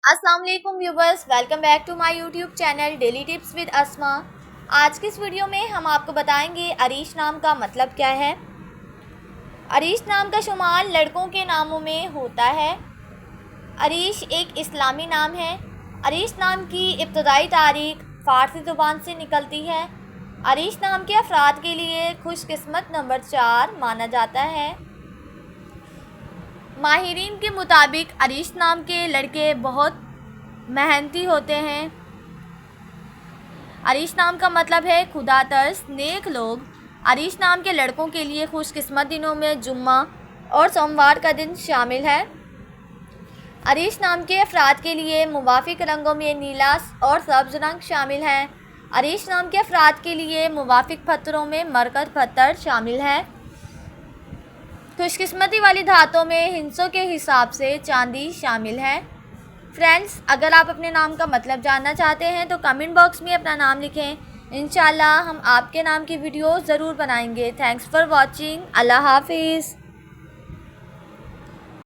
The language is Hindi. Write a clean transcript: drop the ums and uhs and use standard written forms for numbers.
अस्सलाम वालेकुम viewers, welcome back to my YouTube channel daily tips with Asma. आज की इस वीडियो में हम आपको बताएंगे अरीश नाम का मतलब क्या है। अरीश नाम का शुमार लड़कों के नामों में होता है। अरीश एक इस्लामी नाम है। अरीश नाम की इब्तदाई तारीख फ़ारसी ज़ुबान से निकलती है। अरीश नाम के अफराद के लिए खुशकिस्मत नंबर 4 माना जाता है। माहिरीन के मुताबिक अरीश नाम के लड़के बहुत मेहनती होते हैं। अरीश नाम का मतलब है खुदा तरस, नेक लोग। अरीश नाम के लड़कों के लिए खुशकिस्मत दिनों में जुम्मा और सोमवार का दिन शामिल है। अरीश नाम के अफराद के लिए मुवाफिक रंगों में नीला और सब्ज़ रंग शामिल है। अरीश नाम के अफराद के लिए मुवाफिक पत्थरों में मरकज पत्थर शामिल है। खुशकिस्मती वाली धातों में हिंसों के हिसाब से चांदी शामिल है। फ्रेंड्स, अगर आप अपने नाम का मतलब जानना चाहते हैं तो कमेंट बॉक्स में अपना नाम लिखें। इंशाल्लाह हम आपके नाम की वीडियो ज़रूर बनाएंगे। Thanks for watching. अल्लाह हाफिज़।